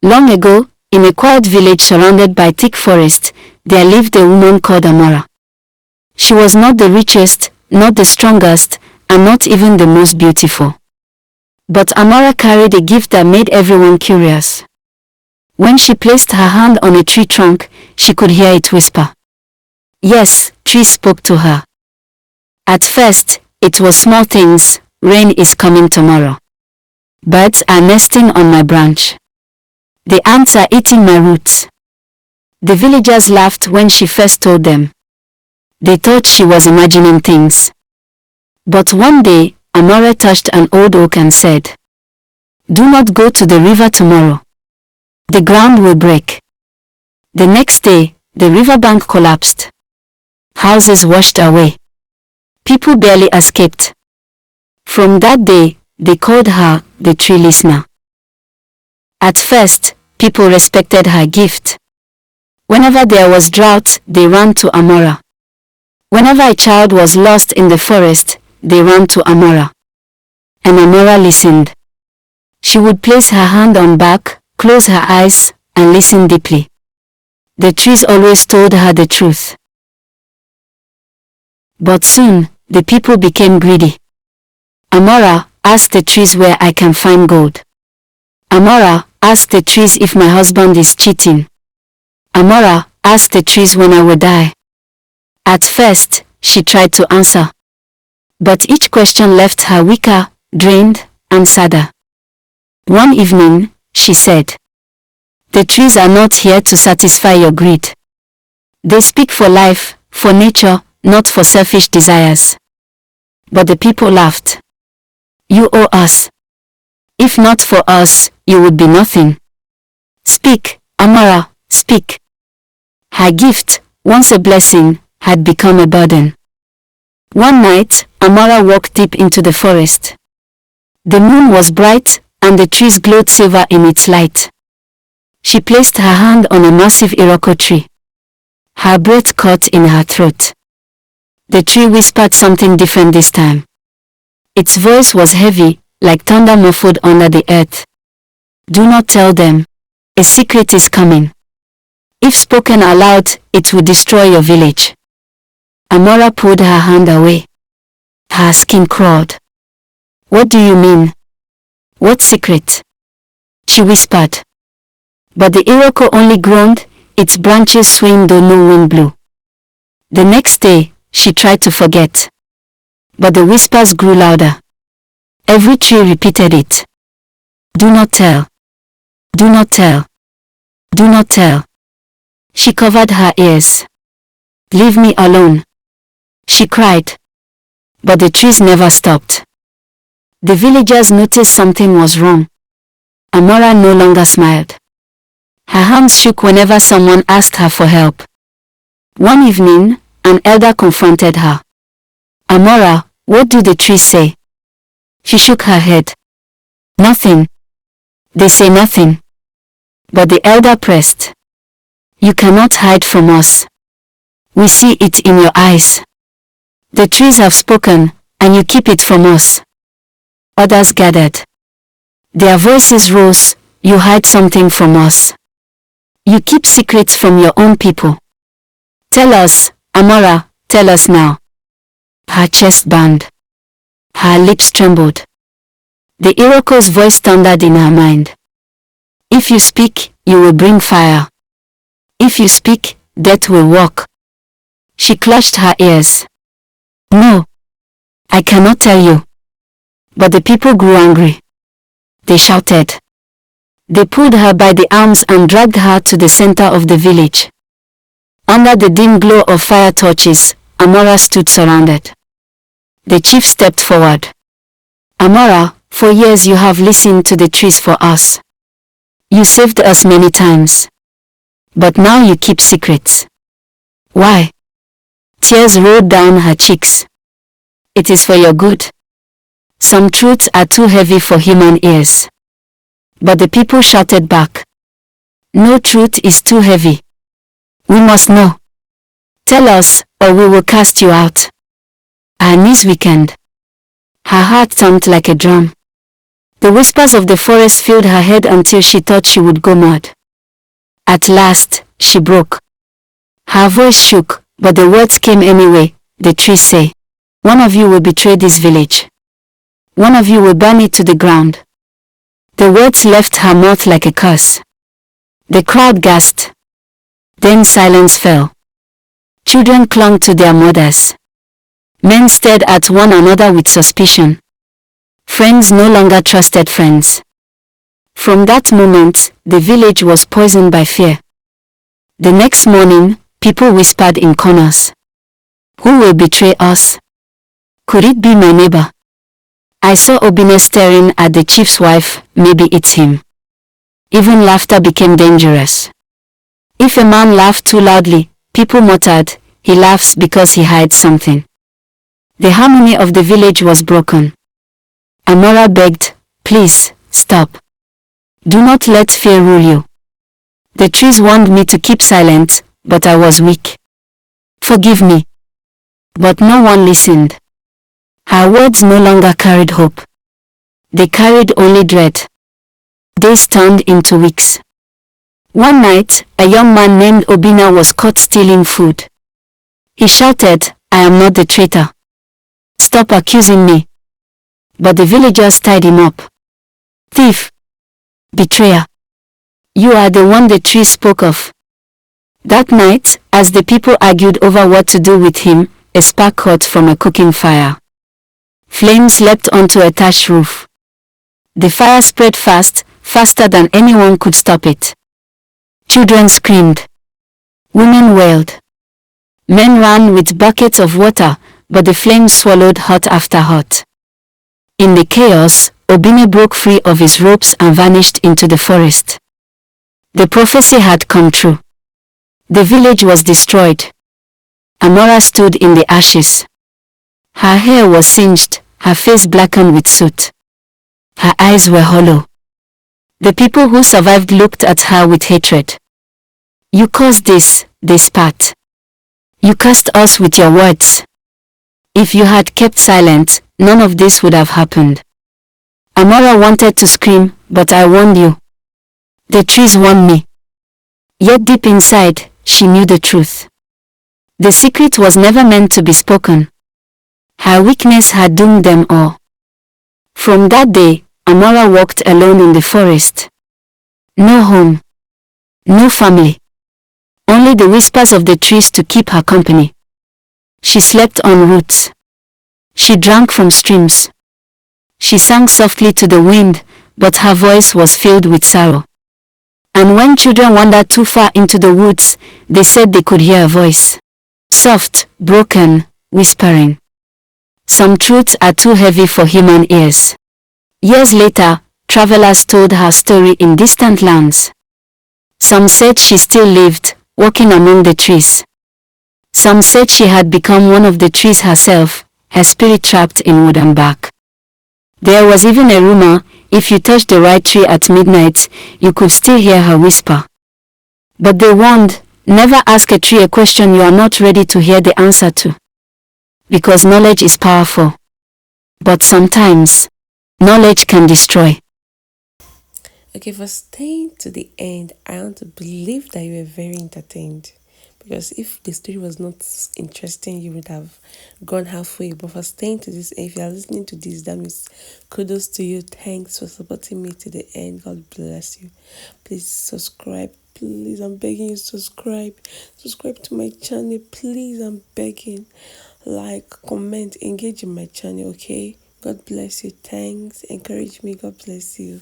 Long ago, in a quiet village surrounded by thick forest, there lived a woman called Amara. She was not the richest, not the strongest, and not even the most beautiful. But Amara carried a gift that made everyone curious. When she placed her hand on a tree trunk, she could hear it whisper. Yes, trees spoke to her. At first, it was small things: rain is coming tomorrow. Birds are nesting on my branch. The ants are eating my roots. The villagers laughed when she first told them. They thought she was imagining things. But one day, Amara touched an old oak and said, "Do not go to the river tomorrow. The ground will break." The next day, the riverbank collapsed. Houses washed away. People barely escaped. From that day, they called her the tree listener. At first, people respected her gift. Whenever there was drought, they ran to Amara. Whenever a child was lost in the forest, they ran to Amara. And Amara listened. She would place her hand on back, close her eyes, and listen deeply. The trees always told her the truth. But soon, the people became greedy. Amara, ask the trees where I can find gold. Amara, ask the trees if my husband is cheating. Amara, ask the trees when I will die. At first, she tried to answer. But each question left her weaker, drained, and sadder. One evening, she said, "The trees are not here to satisfy your greed. They speak for life, for nature, not for selfish desires." But the people laughed. "You owe us. If not for us, you would be nothing. Speak, Amara, speak." Her gift, once a blessing, had become a burden. One night, Amara walked deep into the forest. The moon was bright, and the trees glowed silver in its light. She placed her hand on a massive Iroko tree. Her breath caught in her throat. The tree whispered something different this time. Its voice was heavy, like thunder muffled under the earth. "Do not tell them. A secret is coming. If spoken aloud, it will destroy your village." Amara pulled her hand away. Her skin crawled. "What do you mean? What secret?" she whispered. But the Iroko only groaned, its branches swaying though no wind blew. The next day, she tried to forget. But the whispers grew louder. Every tree repeated it. "Do not tell. Do not tell. Do not tell." She covered her ears. "Leave me alone," she cried. But the trees never stopped. The villagers noticed something was wrong. Amara no longer smiled. Her hands shook whenever someone asked her for help. One evening, an elder confronted her. "Amara, what do the trees say?" She shook her head. "Nothing. They say nothing." But the elder pressed. "You cannot hide from us. We see it in your eyes. The trees have spoken, and you keep it from us." Others gathered. Their voices rose. "You hide something from us. You keep secrets from your own people. Tell us, Amara, tell us now." Her chest burned. Her lips trembled. The Iroko's voice thundered in her mind. "If you speak, you will bring fire. If you speak, death will walk." She clutched her ears. "No. I cannot tell you." But the people grew angry. They shouted. They pulled her by the arms and dragged her to the center of the village. Under the dim glow of fire torches, Amara stood surrounded. The chief stepped forward. "Amara, for years you have listened to the trees for us. You saved us many times. But now you keep secrets. Why?" Tears rolled down her cheeks. "It is for your good. Some truths are too heavy for human ears." But the people shouted back. "No truth is too heavy. We must know. Tell us, or we will cast you out." Her knees weakened. Her heart thumped like a drum. The whispers of the forest filled her head until she thought she would go mad. At last, she broke. Her voice shook, but the words came anyway. The trees say, "One of you will betray this village. One of you will burn it to the ground." The words left her mouth like a curse. The crowd gasped. Then silence fell. Children clung to their mothers. Men stared at one another with suspicion. Friends no longer trusted friends. From that moment, the village was poisoned by fear. The next morning, people whispered in corners. "Who will betray us? Could it be my neighbor? I saw Obinna staring at the chief's wife, maybe it's him." Even laughter became dangerous. If a man laughed too loudly, people muttered, "He laughs because he hides something." The harmony of the village was broken. Amara begged, "Please, stop. Do not let fear rule you." The trees warned me to keep silent, but I was weak. "Forgive me." But no one listened. Her words no longer carried hope. They carried only dread. Days turned into weeks. One night, a young man named Obinna was caught stealing food. He shouted, "I am not the traitor. Stop accusing me." But the villagers tied him up. "Thief! Betrayer! You are the one the tree spoke of." That night, as the people argued over what to do with him, a spark caught from a cooking fire. Flames leapt onto a thatched roof. The fire spread fast, faster than anyone could stop it. Children screamed. Women wailed. Men ran with buckets of water, but the flames swallowed hot after hot. In the chaos, Obinna broke free of his ropes and vanished into the forest. The prophecy had come true. The village was destroyed. Amara stood in the ashes. Her hair was singed, her face blackened with soot. Her eyes were hollow. The people who survived looked at her with hatred. "You caused this," they spat. "You cursed us with your words. If you had kept silent, none of this would have happened." Amara wanted to scream, but I warned you. The trees warned me. Yet deep inside, she knew the truth. The secret was never meant to be spoken. Her weakness had doomed them all. From that day, Amara walked alone in the forest. No home. No family. Only the whispers of the trees to keep her company. She slept on roots. She drank from streams. She sang softly to the wind, but her voice was filled with sorrow. And when children wandered too far into the woods, they said they could hear a voice. Soft, broken, whispering. Some truths are too heavy for human ears. Years later, travelers told her story in distant lands. Some said she still lived, walking among the trees. Some said she had become one of the trees herself, her spirit trapped in wood and bark. There was even a rumor, if you touched the right tree at midnight, you could still hear her whisper. But they warned, never ask a tree a question you are not ready to hear the answer to. Because knowledge is powerful. But sometimes, knowledge can destroy. Okay, for staying to the end, I want to believe that you were very entertained. Because if the story was not interesting, you would have gone halfway. But for staying to this, if you are listening to this, that means kudos to you. Thanks for supporting me to the end. God bless you. Please subscribe. Please, I'm begging you, subscribe. Subscribe to my channel. Please, I'm begging. Like, comment, engage in my channel, okay? God bless you. Thanks. Encourage me. God bless you.